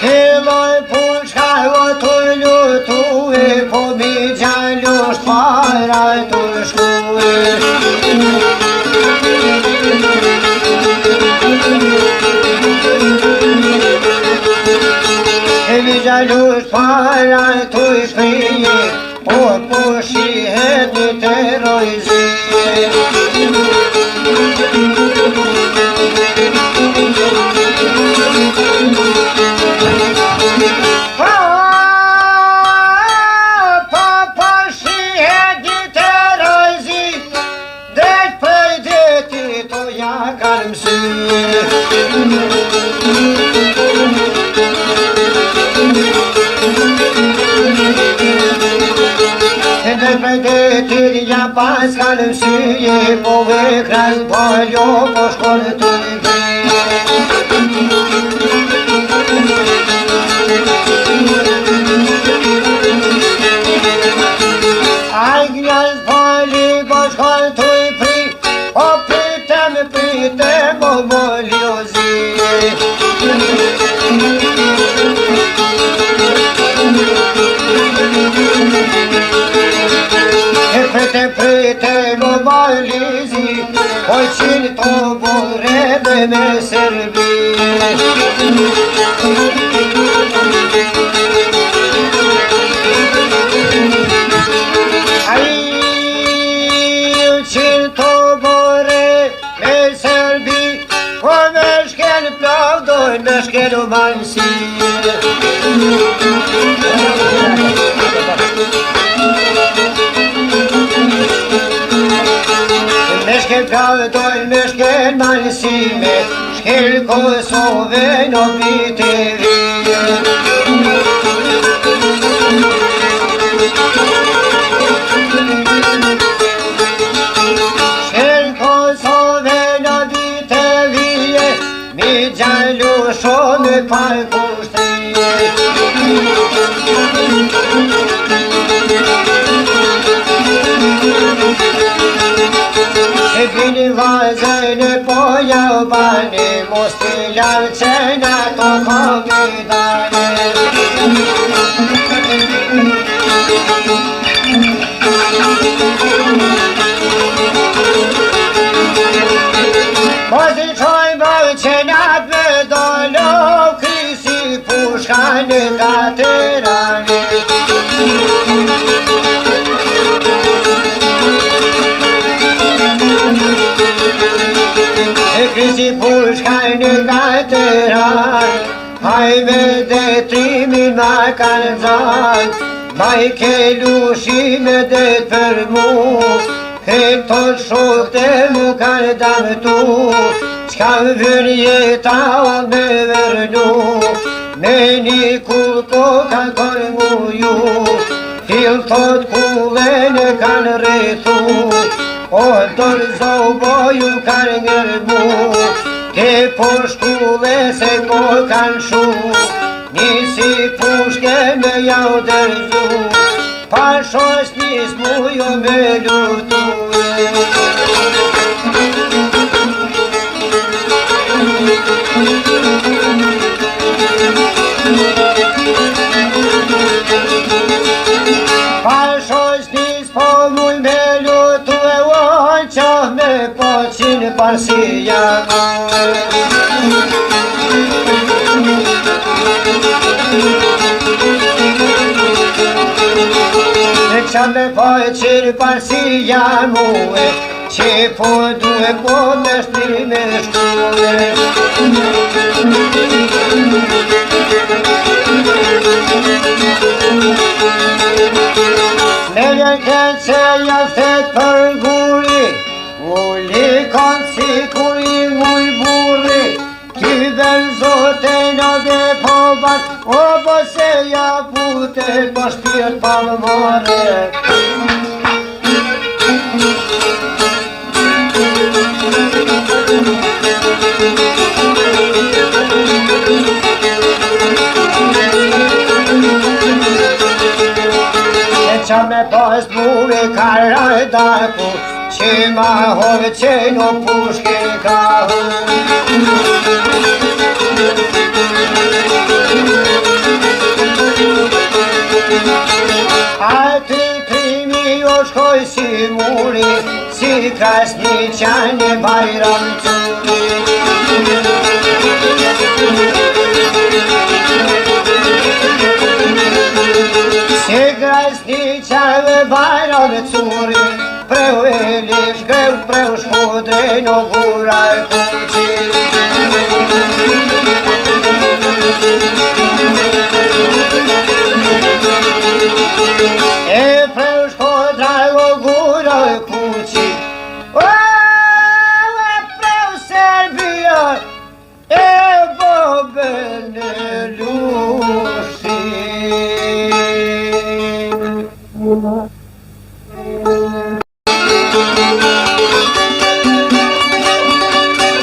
Hello, pushka, mi gjallush para t'uj prije, po shihet një të rojzi. Ja pas kalëm syje, po vekras poljo, po shkollë të Aj gjas poli, po shkollë të pri, po pritem, po voljozi. Prete më valizi, po qilë të bure dhe me serbi. Ai qilë të bure me serbi, po me shkel plavdoj, me shkel mansi. Me shkel plavdoj, me shkel manësime, shkel Kosove në bitëri. Shkel Kosove në bitëri, mi gjallu shumë par kushtri. E bini vazën e poja u bani, mos t'i lavë qena të komidane. Mos t'i qoj bëj qenat me dolo, krisi pushkan e katerani. Krisi pushkan e kateran, hajme dhe trimin ma kanë zan, ma I ke lushime dhe për mu, këto shote mu kanë damtu, qka më vën jeta me vërnu, me një kulko kanë kërë mu ju, fil thot kullën e kanë rrethu, o dorë zoboju kanë ngërmu, ke po shkulle se ko kanë shu, nisi pushke me jau dërzu, pa shos nis mujo me lutu. Pa shos nis po muj me lutu, me po qinë parësia e qa me po qinë parësia muë, që po duhe po me shtri me shkuë. Me vjen këtë që jaftet për guri, uli kanë si kur I muj burri, ty ben zote në dhe po bat, o po se ja pute, po shpirt pa më more. E qa me pas muve karaj daku, që ma hove që në pushke kahu. Ati primi o shkoj si muri, si krasni qanë bajram curi. qeve bajra dhe curi, preu e lish, greu preu shkodre në gu.